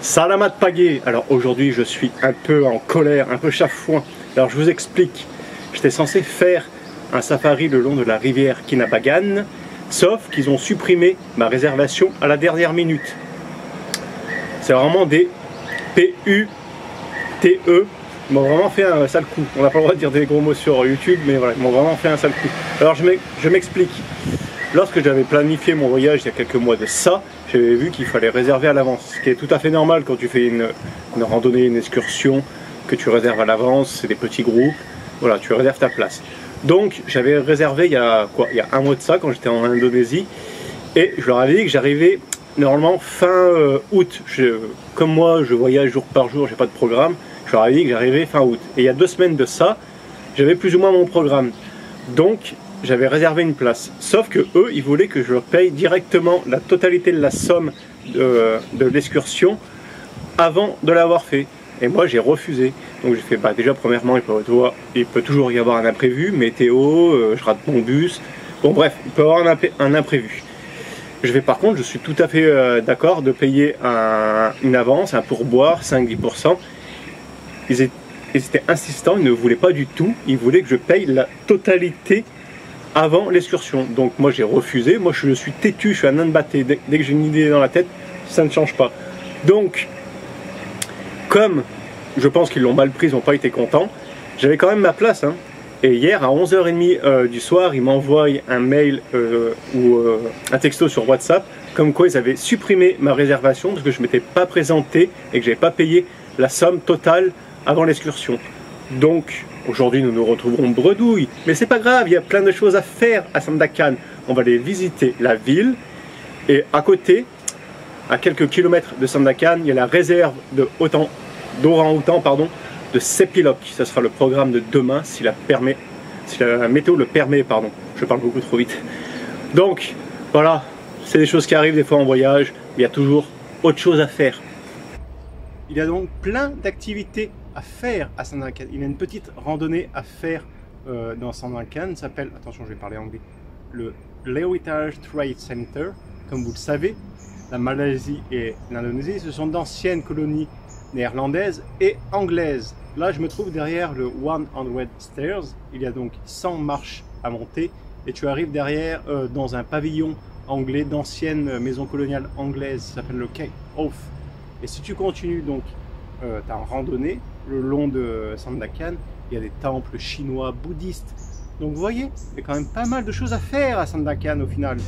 Salamat pagi. Alors aujourd'hui je suis un peu en colère, un peu chafouin. Alors je vous explique. J'étais censé faire un safari le long de la rivière Kinabagan, sauf qu'ils ont supprimé ma réservation à la dernière minute. C'est vraiment des PUTE. Ils m'ont vraiment fait un sale coup. On n'a pas le droit de dire des gros mots sur YouTube, mais voilà, ils m'ont vraiment fait un sale coup. Alors je m'explique. Lorsque j'avais planifié mon voyage il y a quelques mois de ça, j'avais vu qu'il fallait réserver à l'avance. Ce qui est tout à fait normal quand tu fais une randonnée, une excursion, que tu réserves à l'avance, c'est des petits groupes. Voilà, tu réserves ta place. Donc j'avais réservé il y a un mois de ça, quand j'étais en Indonésie. Et je leur avais dit que j'arrivais normalement fin août. Comme moi, je voyage jour par jour, j'ai pas de programme. Je leur avais dit que j'arrivais fin août. Et il y a 2 semaines de ça, j'avais plus ou moins mon programme. Donc j'avais réservé une place. Sauf que eux, ils voulaient que je leur paye directement la totalité de la somme de l'excursion avant de l'avoir fait. Et moi, j'ai refusé. Donc j'ai fait, bah déjà, premièrement, il peut toujours y avoir un imprévu, météo, je rate mon bus. Bon bref, il peut y avoir un imprévu. Par contre, je suis tout à fait d'accord de payer une avance, un pourboire, 5-10%. Ils étaient insistants, ils ne voulaient pas du tout. Ils voulaient que je paye la totalité avant l'excursion. Donc moi j'ai refusé, moi je suis têtu, je suis un âne batté. Dès que j'ai une idée dans la tête, ça ne change pas. Donc, comme je pense qu'ils l'ont mal pris, ils n'ont pas été contents, j'avais quand même ma place. Hein. Et hier à 11h30 du soir, ils m'envoient un mail ou un texto sur WhatsApp, comme quoi ils avaient supprimé ma réservation parce que je ne m'étais pas présenté et que je n'avais pas payé la somme totale avant l'excursion. Donc aujourd'hui nous nous retrouverons bredouille, mais c'est pas grave, il y a plein de choses à faire à Sandakan. On va aller visiter la ville et à côté, à quelques kilomètres de Sandakan, il y a la réserve d'orang-outan de Sepilok. Ça sera le programme de demain si la météo le permet, pardon. Je parle beaucoup trop vite. Donc voilà, c'est des choses qui arrivent des fois en voyage, mais il y a toujours autre chose à faire. Il y a donc plein d'activités à faire à Sandakan. Il y a une petite randonnée à faire dans Sandakan, ça s'appelle, attention je vais parler anglais, le Lewittage Trade Center. Comme vous le savez, la Malaisie et l'Indonésie, ce sont d'anciennes colonies néerlandaises et anglaises. Là je me trouve derrière le 100 Stairs, il y a donc 100 marches à monter et tu arrives derrière dans un pavillon anglais d'anciennes maisons coloniales anglaises, ça s'appelle le Cape Off. Et si tu continues donc ta randonnée le long de Sandakan, il y a des temples chinois, bouddhistes. Donc vous voyez, il y a quand même pas mal de choses à faire à Sandakan au final.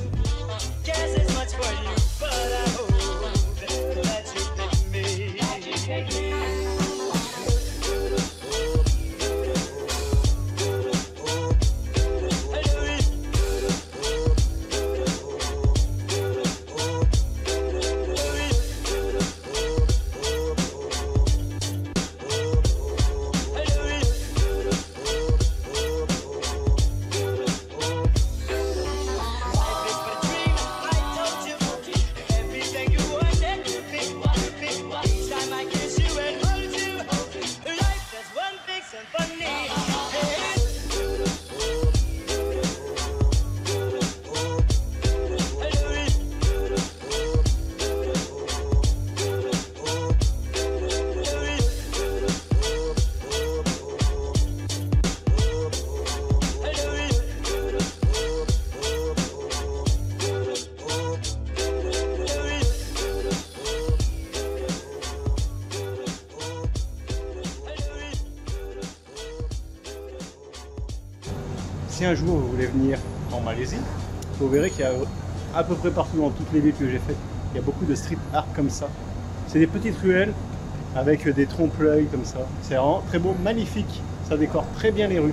Si un jour vous voulez venir en Malaisie, vous verrez qu'il y a à peu près partout dans toutes les villes que j'ai faites, il y a beaucoup de street art comme ça. C'est des petites ruelles avec des trompe-l'œil comme ça. C'est vraiment très beau, magnifique. Ça décore très bien les rues.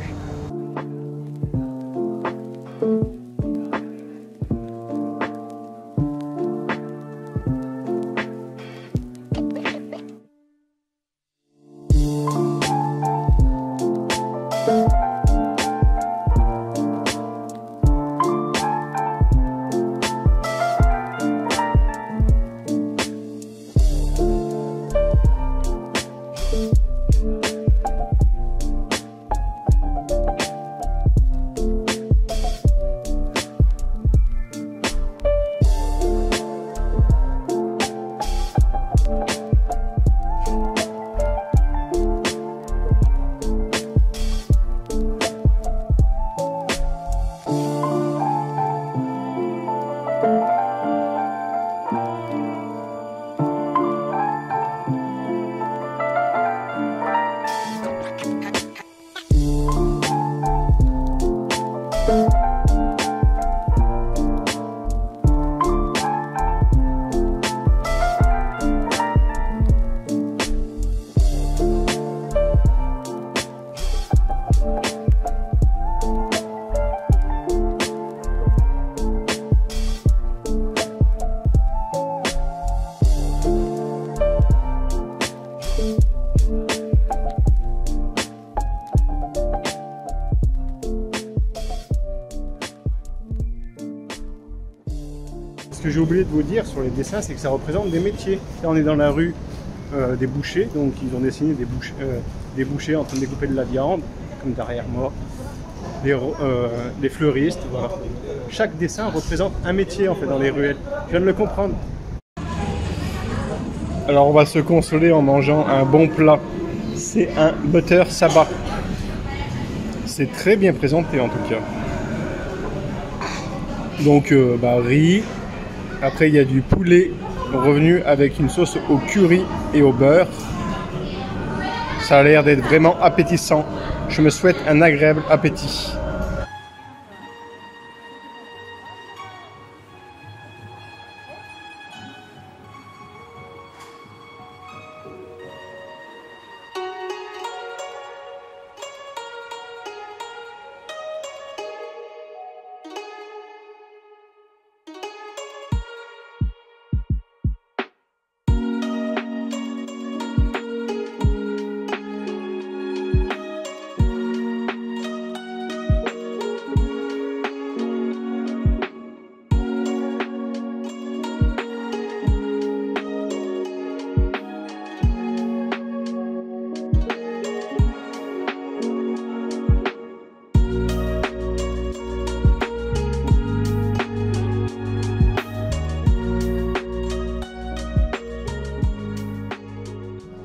Ce que j'ai oublié de vous dire sur les dessins, c'est que ça représente des métiers. Là, on est dans la rue des bouchers, donc ils ont dessiné des bouchers en train de découper de la viande, comme derrière moi, des fleuristes, voilà. Chaque dessin représente un métier en fait dans les ruelles. Je viens de le comprendre. Alors on va se consoler en mangeant un bon plat. C'est un butter sabah. C'est très bien présenté en tout cas. Donc riz. Après il y a du poulet revenu avec une sauce au curry et au beurre. Ça a l'air d'être vraiment appétissant. Je me souhaite un agréable appétit.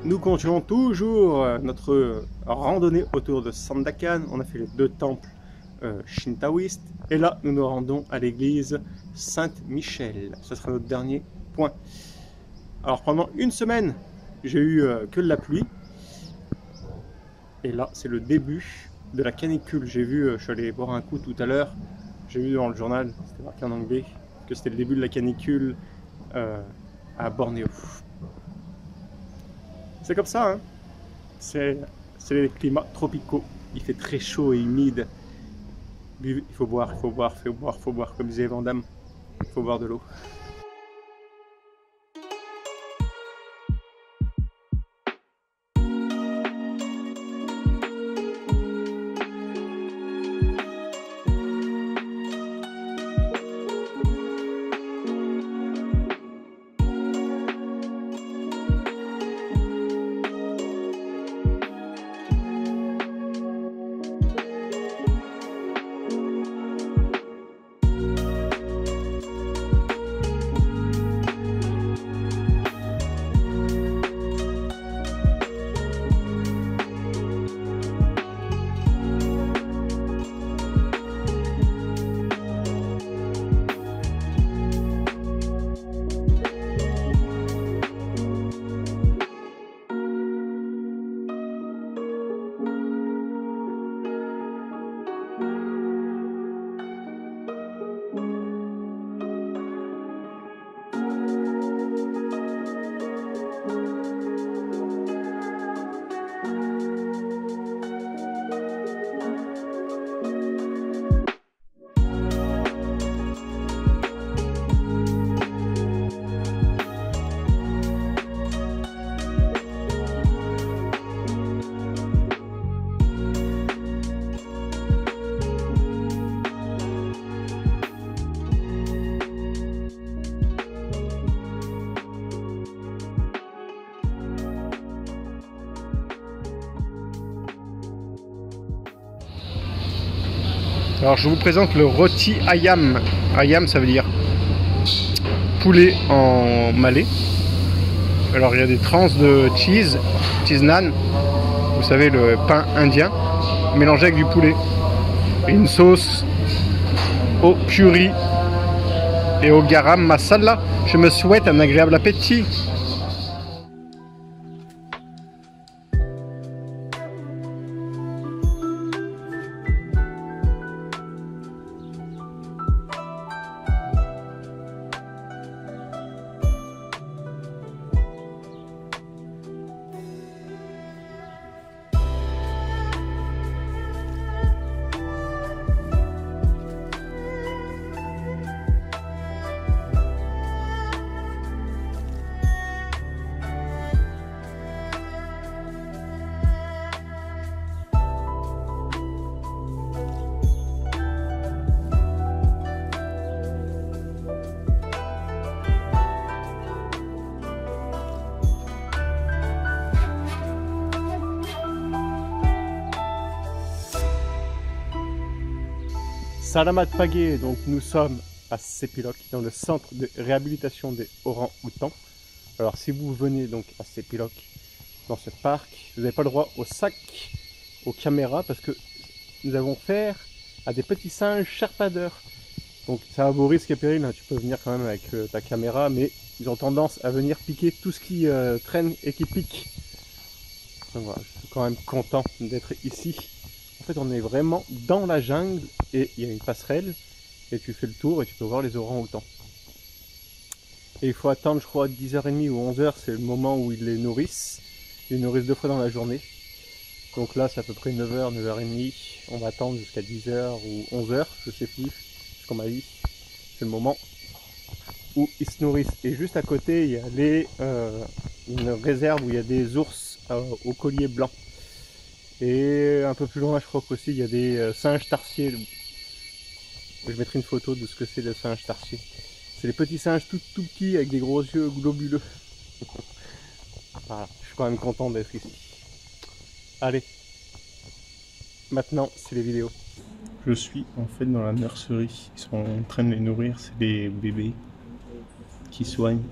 Nous continuons toujours notre randonnée autour de Sandakan. On a fait les 2 temples shintaoïstes. Et là, nous nous rendons à l'église Saint-Michel. Ce sera notre dernier point. Alors pendant une semaine, j'ai eu que de la pluie. Et là, c'est le début de la canicule. J'ai vu, je suis allé boire un coup tout à l'heure. J'ai vu dans le journal, c'était marqué en anglais, que c'était le début de la canicule à Bornéo. C'est comme ça, hein. C'est les climats tropicaux. Il fait très chaud et humide. Il faut boire, il faut boire, il faut boire, il faut boire. Comme disait Van Damme, il faut boire de l'eau. Alors je vous présente le roti ayam. Ayam, ça veut dire poulet en malais. Alors il y a des tranches de cheese naan, vous savez, le pain indien, mélangé avec du poulet. Et une sauce au curry et au garam masala. Je me souhaite un agréable appétit. Salamat pagi, donc nous sommes à Sepilok, dans le centre de réhabilitation des orangs-outans. Alors si vous venez donc à Sepilok, dans ce parc, vous n'avez pas le droit au sac, aux caméras, parce que nous avons affaire à des petits singes charpadeurs. Donc c'est à vos risques et périls, hein. Tu peux venir quand même avec ta caméra, mais ils ont tendance à venir piquer tout ce qui traîne et qui pique. Donc voilà, je suis quand même content d'être ici. En fait, on est vraiment dans la jungle et il y a une passerelle et tu fais le tour et tu peux voir les orangs-outans. Et il faut attendre, je crois, 10h30 ou 11h, c'est le moment où ils les nourrissent. Ils les nourrissent 2 fois dans la journée. Donc là, c'est à peu près 9h, 9h30. On va attendre jusqu'à 10h ou 11h, je sais plus, ce qu'on m'a dit. C'est le moment où ils se nourrissent. Et juste à côté, il y a une réserve où il y a des ours au collier blanc. Et un peu plus loin, je crois qu'aussi il y a des singes tarsiers. Je mettrai une photo de ce que c'est le singe tarsier. C'est les petits singes tout petits avec des gros yeux globuleux. Voilà, je suis quand même content d'être ici. Allez, maintenant c'est les vidéos. Je suis en fait dans la nurserie. Ils sont en train de les nourrir, c'est des bébés qui soignent.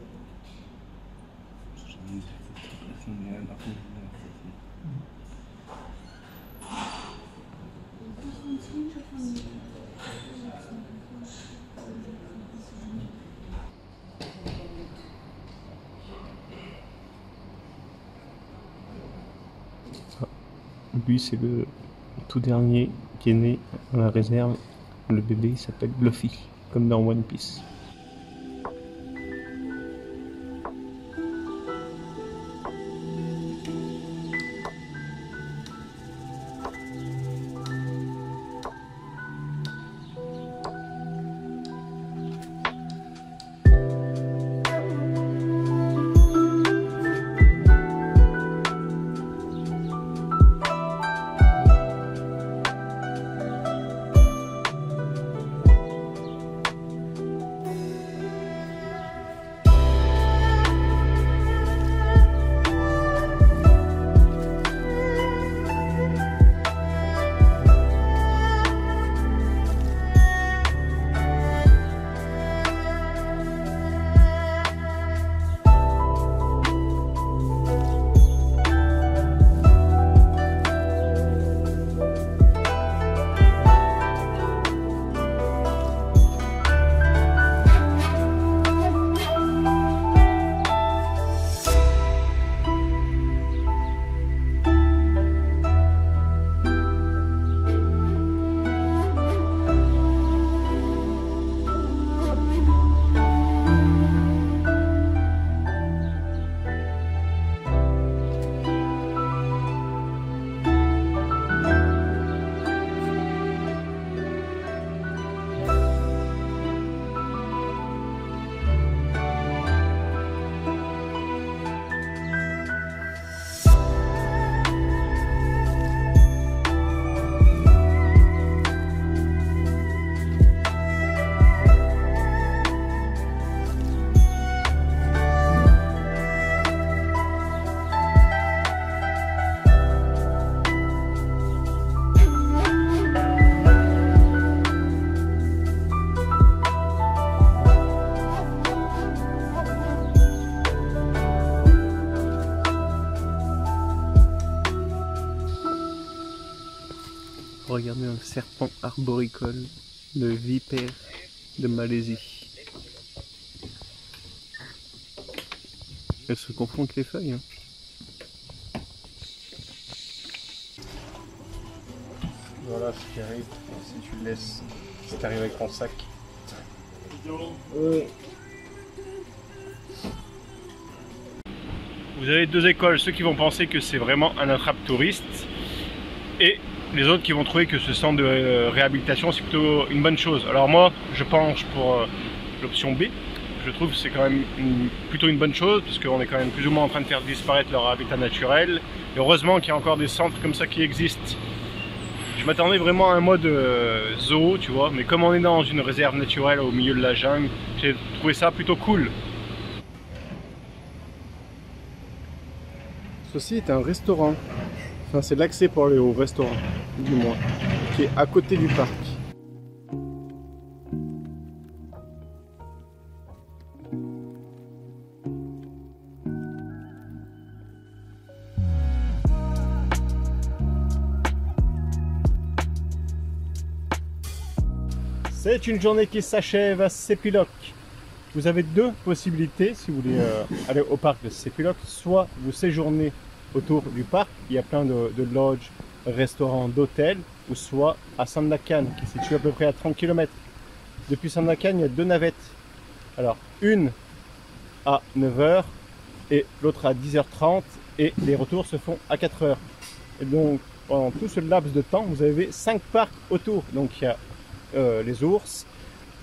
Lui, c'est le tout dernier qui est né dans la réserve. Le bébé il s'appelle Luffy, comme dans One Piece. Regardez un serpent arboricole, le vipère de Malaisie. Elle se confond avec les feuilles. Hein. Voilà ce qui arrive si tu le laisses, ce qui arrive avec ton sac. Vous avez 2 écoles, ceux qui vont penser que c'est vraiment un attrape-touriste et les autres qui vont trouver que ce centre de réhabilitation c'est plutôt une bonne chose. Alors moi je penche pour l'option B. Je trouve que c'est quand même plutôt une bonne chose parce qu'on est quand même plus ou moins en train de faire disparaître leur habitat naturel. Et heureusement qu'il y a encore des centres comme ça qui existent. Je m'attendais vraiment à un mode zoo, tu vois, mais comme on est dans une réserve naturelle au milieu de la jungle, j'ai trouvé ça plutôt cool. Ceci est un restaurant. Enfin, c'est l'accès pour aller au restaurant, du moins, qui est à côté du parc. C'est une journée qui s'achève à Sépiloc. Vous avez deux possibilités si vous voulez aller au parc de Sépiloc. Soit vous séjournez autour du parc, il y a plein de lodges, restaurants, d'hôtels, ou soit à Sandakan, qui se situe à peu près à 30 km. Depuis Sandakan, il y a deux navettes. Alors, une à 9 h et l'autre à 10 h 30, et les retours se font à 4 h. Et donc, pendant tout ce laps de temps, vous avez 5 parcs autour. Donc, il y a les ours,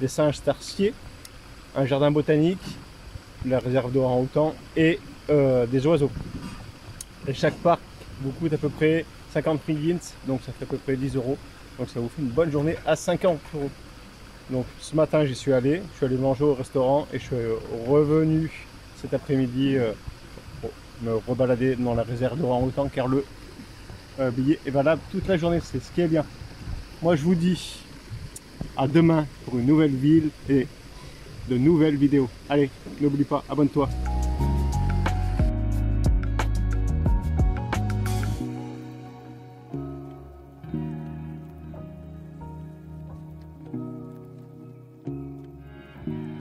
les singes tarsiers, un jardin botanique, la réserve d'orang-outan et des oiseaux. Et chaque parc vous coûte à peu près 50 ringgit, donc ça fait à peu près 10 €. Donc ça vous fait une bonne journée à 50 €. Donc ce matin j'y suis allé manger au restaurant et je suis revenu cet après-midi pour me rebalader dans la réserve d'orang-outan car le billet est valable toute la journée, c'est ce qui est bien. Moi je vous dis à demain pour une nouvelle ville et de nouvelles vidéos. Allez, n'oublie pas, abonne-toi.